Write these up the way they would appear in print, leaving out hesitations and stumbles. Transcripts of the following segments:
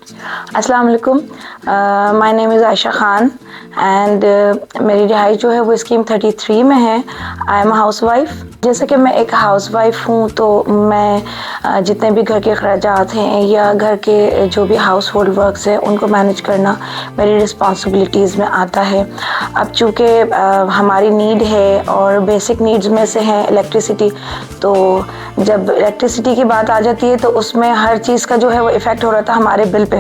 अस्सलाम वालेकुम। My name is Ayesha Khan and मेरी रिहाई जो है वो स्कीम 33 में है। I am house wife. जैसे कि मैं एक हाउस वाइफ हूँ तो मैं जितने भी घर के अखराजात हैं या घर के जो भी हाउस होल्ड वर्क्स हैं उनको मैनेज करना मेरी रिस्पॉन्सिबिलिटीज़ में आता है। अब चूँकि हमारी नीड है और बेसिक नीड्स में से है इलेक्ट्रिसिटी, तो जब इलेक्ट्रिसिटी की बात आ जाती है तो उसमें हर चीज़ का जो है वो इफ़ेक्ट हो रहा था हमारे बिल पे।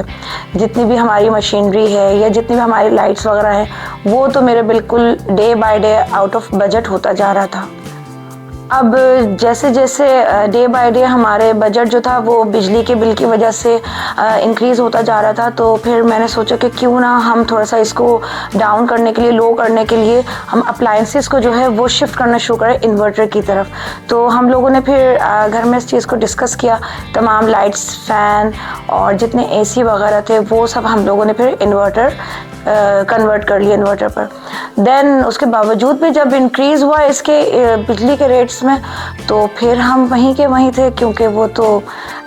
जितनी भी हमारी मशीनरी है या जितनी भी हमारी लाइट्स वगैरह हैं वो तो मेरे बिल्कुल day by day out of budget होता जा रहा था। अब जैसे जैसे डे बाय डे हमारे बजट जो था वो बिजली के बिल की वजह से इंक्रीज़ होता जा रहा था, तो फिर मैंने सोचा कि क्यों ना हम थोड़ा सा इसको डाउन करने के लिए, लो करने के लिए हम अप्लायंसेस को जो है वो शिफ्ट करना शुरू करें इन्वर्टर की तरफ। तो हम लोगों ने फिर घर में इस चीज़ को डिस्कस किया। तमाम लाइट्स, फ़ैन और जितने एसी वगैरह थे वो सब हम लोगों ने फिर इन्वर्टर कन्वर्ट कर लिया इन्वर्टर पर। देन उसके बावजूद भी जब इंक्रीज़ हुआ इसके बिजली के रेट्स में, तो फिर हम वहीं के वहीं थे, क्योंकि वो तो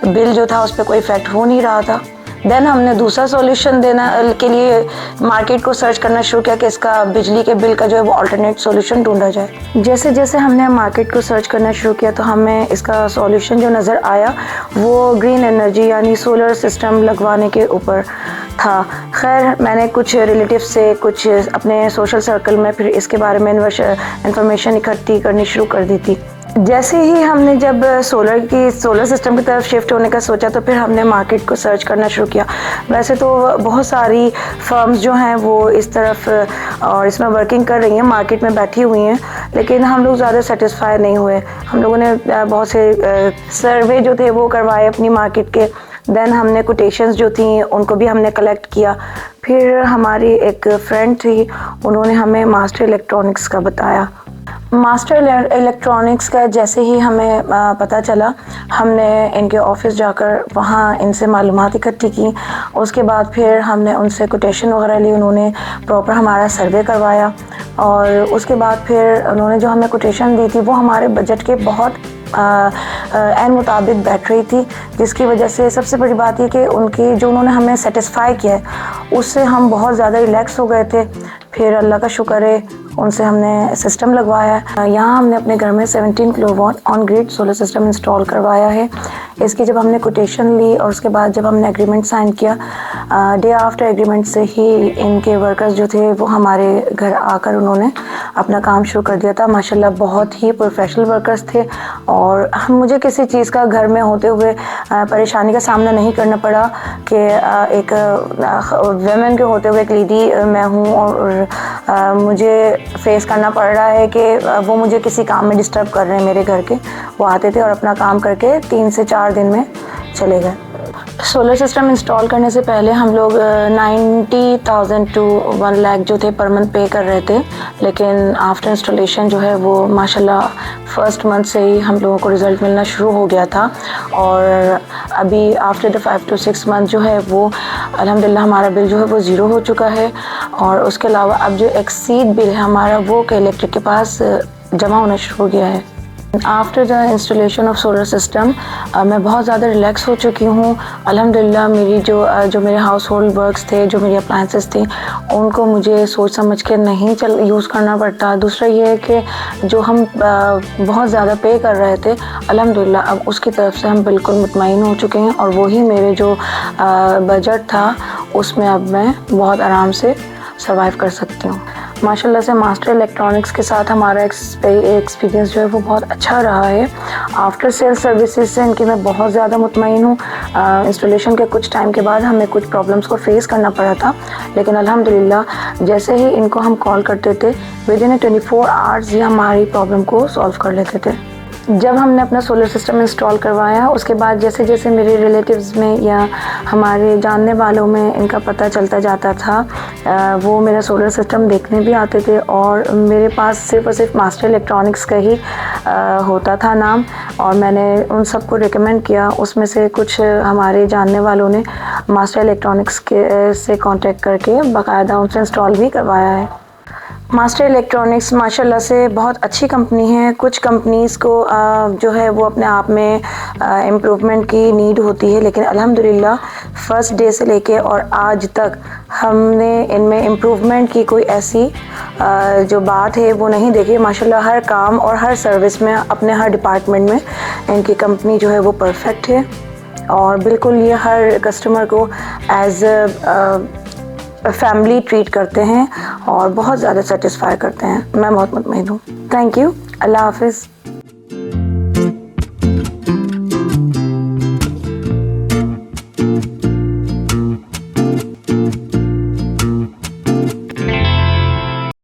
बिल जो था उस पर कोई इफ़ेक्ट हो नहीं रहा था। देन हमने दूसरा सॉल्यूशन देना के लिए मार्केट को सर्च करना शुरू किया कि इसका बिजली के बिल का जो है वो अल्टरनेट सॉल्यूशन ढूंढा जाए। जैसे जैसे हमने मार्केट को सर्च करना शुरू किया तो हमें इसका सॉल्यूशन जो नज़र आया वो ग्रीन एनर्जी यानी सोलर सिस्टम लगवाने के ऊपर था। खैर, मैंने कुछ रिलेटिव से, कुछ अपने सोशल सर्कल में फिर इसके बारे में इंफॉर्मेशन इकट्ठी करनी शुरू कर दी थी। जैसे ही हमने जब सोलर सिस्टम की तरफ शिफ्ट होने का सोचा तो फिर हमने मार्केट को सर्च करना शुरू किया। वैसे तो बहुत सारी फर्म्स जो हैं वो इस तरफ और इसमें वर्किंग कर रही हैं, मार्केट में बैठी हुई हैं, लेकिन हम लोग ज़्यादा सेटिस्फाई नहीं हुए। हम लोगों ने बहुत से सर्वे जो थे वो करवाए अपनी मार्केट के। देन हमने कोटेशंस जो थी उनको भी हमने कलेक्ट किया। फिर हमारी एक फ्रेंड थी, उन्होंने हमें मास्टर इलेक्ट्रॉनिक्स का बताया। मास्टर इलेक्ट्रॉनिक्स का जैसे ही हमें पता चला, हमने इनके ऑफिस जाकर वहाँ इनसे मालूमात इकट्ठी की। उसके बाद फिर हमने उनसे कोटेशन वगैरह ली, उन्होंने प्रॉपर हमारा सर्वे करवाया और उसके बाद फिर उन्होंने जो हमें कोटेशन दी थी वो हमारे बजट के बहुत एन मुताबिक बैठ रही थी, जिसकी वजह से सबसे बड़ी बात ये कि उनकी जो उन्होंने हमें सेटिस्फाई किया है उससे हम बहुत ज़्यादा रिलैक्स हो गए थे। फिर अल्लाह का शुक्र है उनसे हमने सिस्टम लगवाया है। यहाँ हमने अपने घर में 17 kilowatt on grid solar system install करवाया है। इसकी जब हमने कोटेशन ली और उसके बाद जब हमने एग्रीमेंट साइन किया, डे आफ्टर एग्रीमेंट से ही इनके वर्कर्स जो थे वो हमारे घर आकर उन्होंने अपना काम शुरू कर दिया था। माशाल्लाह बहुत ही प्रोफेशनल वर्कर्स थे और मुझे किसी चीज़ का घर में होते हुए परेशानी का सामना नहीं करना पड़ा कि एक वेमेन के होते हुए एक लेडी मैं हूँ और मुझे फेस करना पड़ रहा है कि वो मुझे किसी काम में डिस्टर्ब कर रहे हैं मेरे घर के। वो आते थे और अपना काम करके 3 से 4 दिन में चले गए। सोलर सिस्टम इंस्टॉल करने से पहले हम लोग 90,000 टू 1 लाख जो थे पर मंथ पे कर रहे थे, लेकिन आफ्टर इंस्टॉलेशन जो है वो माशाल्लाह फर्स्ट मंथ से ही हम लोगों को रिज़ल्ट मिलना शुरू हो गया था। और अभी आफ्टर द 5 to 6 मंथ जो है वो अल्हम्दुलिल्लाह हमारा बिल जो है वो ज़ीरो हो चुका है। और उसके अलावा अब जो एक्सीड बिल है हमारा वो के इलेक्ट्रिक के पास जमा होना शुरू हो गया है। After the installation of solar system मैं बहुत ज़्यादा रिलैक्स हो चुकी हूँ अल्हम्दुलिल्लाह। मेरी जो मेरे हाउस होल्ड वर्क्स थे, जो मेरी अप्लायंसेस थी, उनको मुझे सोच समझ के नहीं यूज़ करना पड़ता। दूसरा ये है कि जो हम बहुत ज़्यादा पे कर रहे थे अल्हम्दुलिल्लाह अब उसकी तरफ से हम बिल्कुल मुतमईन हो चुके हैं और वही मेरे जो बजट था उसमें अब मैं बहुत आराम से सर्वाइव कर सकती हूँ। माशाल्लाह से मास्टर इलेक्ट्रॉनिक्स के साथ हमारा एक्सपीरियंस जो है वो बहुत अच्छा रहा है। आफ्टर सेल सर्विसेज से इनकी मैं बहुत ज़्यादा मुतमईन हूँ। इंस्टॉलेशन के कुछ टाइम के बाद हमें कुछ प्रॉब्लम्स को फेस करना पड़ा था, लेकिन अल्हम्दुलिल्लाह जैसे ही इनको हम कॉल करते थे विदिन 24 आवर्स ये हमारी प्रॉब्लम को सॉल्व कर लेते थे। जब हमने अपना सोलर सिस्टम इंस्टॉल करवाया उसके बाद जैसे जैसे मेरे रिलेटिव्स में या हमारे जानने वालों में इनका पता चलता जाता था, वो मेरा सोलर सिस्टम देखने भी आते थे और मेरे पास सिर्फ और सिर्फ मास्टर इलेक्ट्रॉनिक्स का ही होता था नाम, और मैंने उन सबको रिकमेंड किया। उसमें से कुछ हमारे जानने वालों ने मास्टर इलेक्ट्रॉनिक्स से कांटेक्ट करके बाकायदा उनसे इंस्टॉल भी करवाया है। मास्टर इलेक्ट्रॉनिक्स माशाल्लाह से बहुत अच्छी कंपनी है। कुछ कंपनीज़ को जो है वो अपने आप में इम्प्रूवमेंट की नीड होती है, लेकिन अल्हम्दुलिल्लाह फ़र्स्ट डे से लेके और आज तक हमने इनमें इम्प्रूवमेंट की कोई ऐसी जो बात है वो नहीं देखी। माशाल्लाह हर काम और हर सर्विस में, अपने हर डिपार्टमेंट में इनकी कंपनी जो है वो परफेक्ट है और बिल्कुल ये हर कस्टमर को एज फैमिली ट्रीट करते हैं और बहुत ज़्यादा सेटिस्फाई करते हैं। मैं बहुत मुतमईन हूँ। Thank you. अल्लाह हाफिज़।